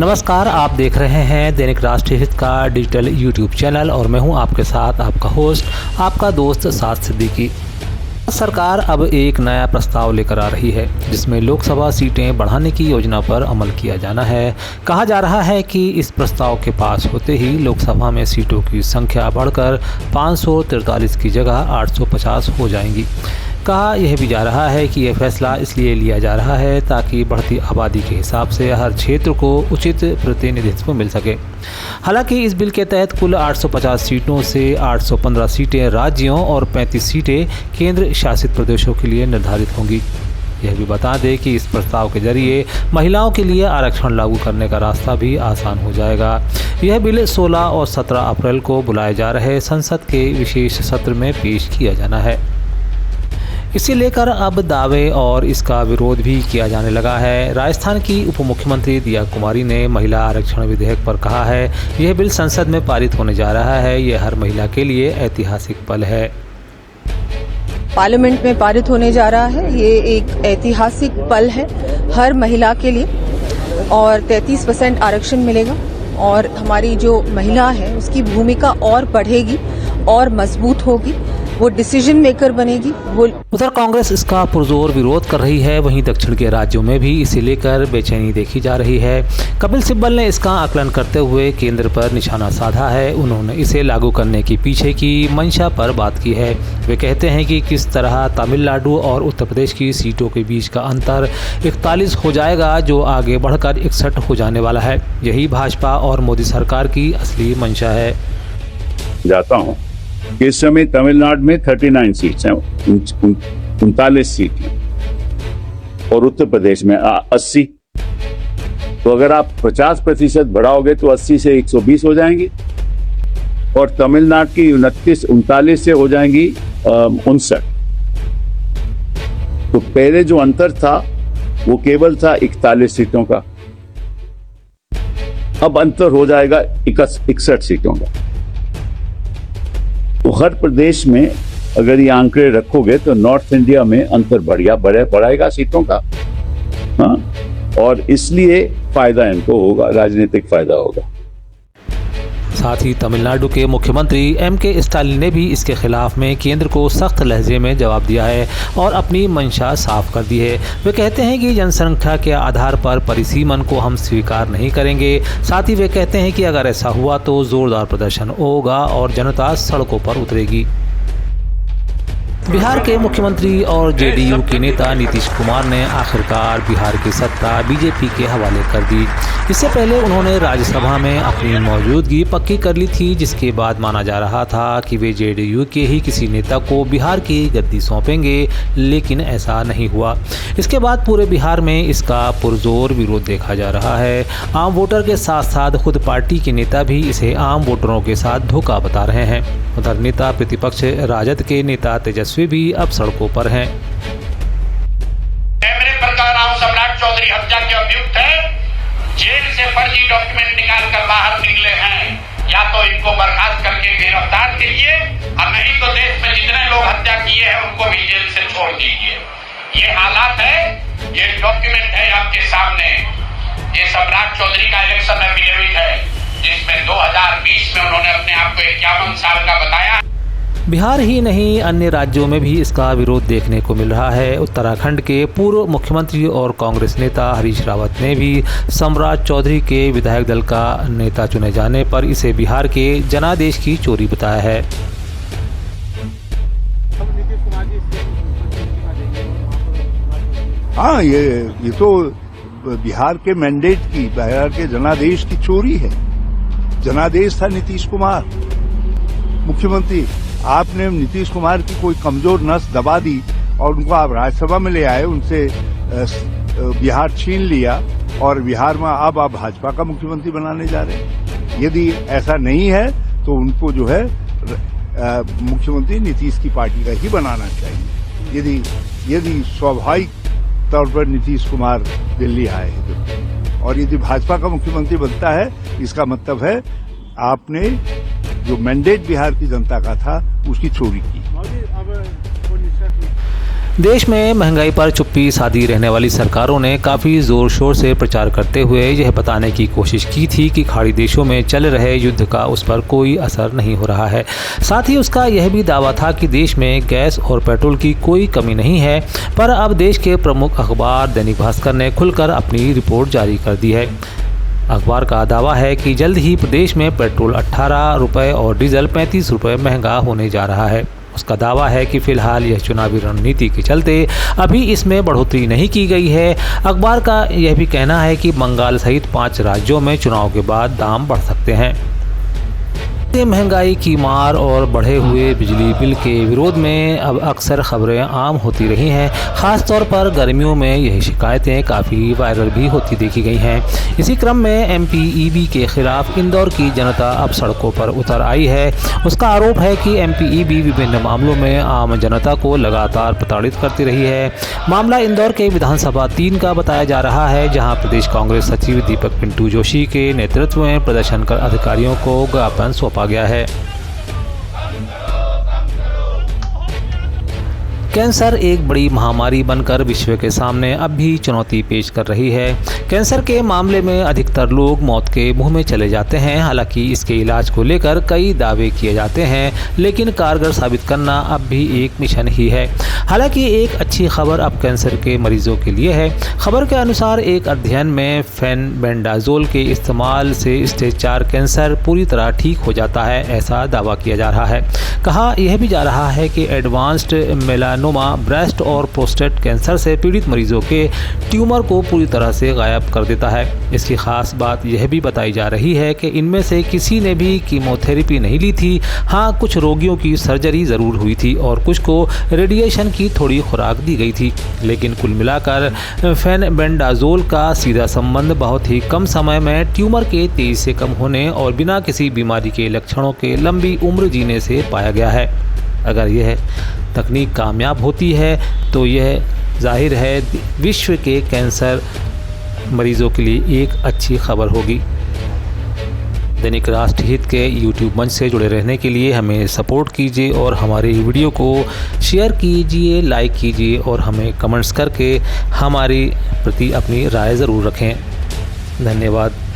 नमस्कार, आप देख रहे हैं दैनिक राष्ट्रीय हित का डिजिटल यूट्यूब चैनल और मैं हूं आपके साथ आपका होस्ट, आपका दोस्त साद सिद्दीकी। सरकार अब एक नया प्रस्ताव लेकर आ रही है जिसमें लोकसभा सीटें बढ़ाने की योजना पर अमल किया जाना है। कहा जा रहा है कि इस प्रस्ताव के पास होते ही लोकसभा में सीटों की संख्या बढ़कर 543 की जगह 850 हो जाएंगी। कहा यह भी जा रहा है कि यह फैसला इसलिए लिया जा रहा है ताकि बढ़ती आबादी के हिसाब से हर क्षेत्र को उचित प्रतिनिधित्व मिल सके। हालांकि इस बिल के तहत कुल 850 सीटों से 815 सीटें राज्यों और 35 सीटें केंद्र शासित प्रदेशों के लिए निर्धारित होंगी। यह भी बता दें कि इस प्रस्ताव के जरिए महिलाओं के लिए आरक्षण लागू करने का रास्ता भी आसान हो जाएगा। यह बिल 16 और 17 अप्रैल को बुलाए जा रहे संसद के विशेष सत्र में पेश किया जाना है। इसे लेकर अब दावे और इसका विरोध भी किया जाने लगा है। राजस्थान की उप मुख्यमंत्री दिया कुमारी ने महिला आरक्षण विधेयक पर कहा है, यह बिल संसद में पारित होने जा रहा है। यह हर महिला के लिए ऐतिहासिक पल है। पार्लियामेंट में पारित होने जा रहा है, ये एक ऐतिहासिक पल है हर महिला के लिए और 33% आरक्षण मिलेगा और हमारी जो महिला है उसकी भूमिका और बढ़ेगी और मजबूत होगी, वो डिसीजन मेकर बनेगी। उधर कांग्रेस इसका पुरजोर विरोध कर रही है, वहीं दक्षिण के राज्यों में भी इसे लेकर बेचैनी देखी जा रही है। कपिल सिब्बल ने इसका आकलन करते हुए केंद्र पर निशाना साधा है। उन्होंने इसे लागू करने के पीछे की मंशा पर बात की है। वे कहते हैं कि किस तरह तमिलनाडु और उत्तर प्रदेश की सीटों के बीच का अंतर 41 हो जाएगा, जो आगे बढ़कर 61 हो जाने वाला है। यही भाजपा और मोदी सरकार की असली मंशा है। जाता हूँ इस समय तमिलनाडु में 39 सीट्स हैं, 39 सीट हैं और उत्तर प्रदेश में 80। तो अगर आप 50% बढ़ाओगे तो 80 से 120 हो जाएंगी और तमिलनाडु की 39 से हो जाएंगी 59। तो पहले जो अंतर था वो केवल था 41 सीटों का, अब अंतर हो जाएगा 61 सीटों का। तो हर प्रदेश में अगर ये आंकड़े रखोगे तो नॉर्थ इंडिया में अंतर बढ़ाएगा सीटों का। हाँ, और इसलिए फायदा इनको होगा, राजनीतिक फायदा होगा। साथ ही तमिलनाडु के मुख्यमंत्री M.K. स्टालिन ने भी इसके खिलाफ में केंद्र को सख्त लहजे में जवाब दिया है और अपनी मंशा साफ कर दी है। वे कहते हैं कि जनसंख्या के आधार पर परिसीमन को हम स्वीकार नहीं करेंगे। साथ ही वे कहते हैं कि अगर ऐसा हुआ तो जोरदार प्रदर्शन होगा और जनता सड़कों पर उतरेगी। बिहार के मुख्यमंत्री और जेडीयू के नेता नीतीश कुमार ने आखिरकार बिहार की सत्ता बीजेपी के हवाले कर दी। इससे पहले उन्होंने राज्यसभा में अपनी मौजूदगी पक्की कर ली थी, जिसके बाद माना जा रहा था कि वे जेडीयू के ही किसी नेता को बिहार की गद्दी सौंपेंगे, लेकिन ऐसा नहीं हुआ। इसके बाद पूरे बिहार में इसका पुरजोर विरोध देखा जा रहा है। आम वोटर के साथ साथ खुद पार्टी के नेता भी इसे आम वोटरों के साथ धोखा बता रहे हैं। उधर नेता प्रतिपक्ष राजद के नेता तेजस्वी भी अब सड़कों पर हैं। कैमरे पर का नाम सम्राट चौधरी हत्या के अभियुक्त है, जेल से फर्जी डॉक्यूमेंट निकाल कर बाहर निकले हैं। या तो इनको बर्खास्त करके गिरफ्तार कीजिए और नहीं तो देश में जितने लोग हत्या किए हैं उनको भी जेल से छोड़ दीजिए। ये हालात है, ये डॉक्यूमेंट है आपके सामने। ये सम्राट चौधरी का इलेक्शन एफिडेविट है जिसमें 2020 में उन्होंने अपने आप को 51 साल का बताया। बिहार ही नहीं, अन्य राज्यों में भी इसका विरोध देखने को मिल रहा है। उत्तराखंड के पूर्व मुख्यमंत्री और कांग्रेस नेता हरीश रावत ने भी सम्राट चौधरी के विधायक दल का नेता चुने जाने पर इसे बिहार के जनादेश की चोरी बताया है। हाँ, ये तो बिहार के मैंडेट की, बिहार के जनादेश की चोरी है। जनादेश था नीतीश कुमार मुख्यमंत्री। आपने नीतीश कुमार की कोई कमजोर नस दबा दी और उनको आप राज्यसभा में ले आए, उनसे बिहार छीन लिया और बिहार में अब आप भाजपा का मुख्यमंत्री बनाने जा रहे हैं। यदि ऐसा नहीं है तो उनको जो है मुख्यमंत्री नीतीश की पार्टी का ही बनाना चाहिए। यदि स्वाभाविक तौर पर नीतीश कुमार दिल्ली आए हैं और यदि भाजपा का मुख्यमंत्री बनता है, इसका मतलब है आपने जो मैंडेट बिहार की जनता का था उसकी चोरी की। देश में महंगाई पर चुप्पी साधी रहने वाली सरकारों ने काफ़ी ज़ोर शोर से प्रचार करते हुए यह बताने की कोशिश की थी कि खाड़ी देशों में चल रहे युद्ध का उस पर कोई असर नहीं हो रहा है। साथ ही उसका यह भी दावा था कि देश में गैस और पेट्रोल की कोई कमी नहीं है। पर अब देश के प्रमुख अखबार दैनिक भास्कर ने खुलकर अपनी रिपोर्ट जारी कर दी है। अखबार का दावा है कि जल्द ही प्रदेश में पेट्रोल 18 रुपये और डीजल 35 रुपये महंगा होने जा रहा है। उसका दावा है कि फिलहाल यह चुनावी रणनीति के चलते अभी इसमें बढ़ोतरी नहीं की गई है। अखबार का यह भी कहना है कि बंगाल सहित 5 राज्यों में चुनाव के बाद दाम बढ़ सकते हैं। महंगाई की मार और बढ़े हुए बिजली बिल के विरोध में अब अक्सर खबरें आम होती रही हैं। ख़ासतौर पर गर्मियों में यही शिकायतें काफ़ी वायरल भी होती देखी गई हैं। इसी क्रम में MPEB के खिलाफ इंदौर की जनता अब सड़कों पर उतर आई है। उसका आरोप है कि MPEB विभिन्न मामलों में आम जनता को लगातार प्रताड़ित करती रही है। मामला इंदौर के विधानसभा 3 का बताया जा रहा है, जहाँ प्रदेश कांग्रेस सचिव दीपक पिंटू जोशी के नेतृत्व में प्रदर्शन कर अधिकारियों को ज्ञापन सौंपा गया है। कैंसर एक बड़ी महामारी बनकर विश्व के सामने अब भी चुनौती पेश कर रही है। कैंसर के मामले में अधिकतर लोग मौत के मुंह में चले जाते हैं। हालांकि इसके इलाज को लेकर कई दावे किए जाते हैं, लेकिन कारगर साबित करना अब भी एक मिशन ही है। हालांकि एक अच्छी खबर अब कैंसर के मरीजों के लिए है। खबर के अनुसार एक अध्ययन में फेनबेंडाजोल के इस्तेमाल से स्टेज 4 कैंसर पूरी तरह ठीक हो जाता है, ऐसा दावा किया जा रहा है। कहा यह भी जा रहा है कि एडवांस्ड मेलानोमा ब्रेस्ट और प्रोस्टेट कैंसर से पीड़ित मरीजों के ट्यूमर को पूरी तरह से गायब कर देता है। इसकी खास बात यह भी बताई जा रही है कि इनमें से किसी ने भी कीमोथेरेपी नहीं ली थी। हाँ, कुछ रोगियों की सर्जरी ज़रूर हुई थी और कुछ को रेडिएशन की थोड़ी खुराक दी गई थी। लेकिन कुल मिलाकर फेनबेंडाजोल का सीधा संबंध बहुत ही कम समय में ट्यूमर के तेजी से कम होने और बिना किसी बीमारी के लक्षणों के लंबी उम्र जीने से पाया गया है। अगर यह तकनीक कामयाब होती है तो यह जाहिर है विश्व के कैंसर मरीजों के लिए एक अच्छी खबर होगी। दैनिक राष्ट्रहित के YouTube मंच से जुड़े रहने के लिए हमें सपोर्ट कीजिए और हमारे वीडियो को शेयर कीजिए, लाइक कीजिए और हमें कमेंट्स करके हमारी प्रति अपनी राय ज़रूर रखें। धन्यवाद।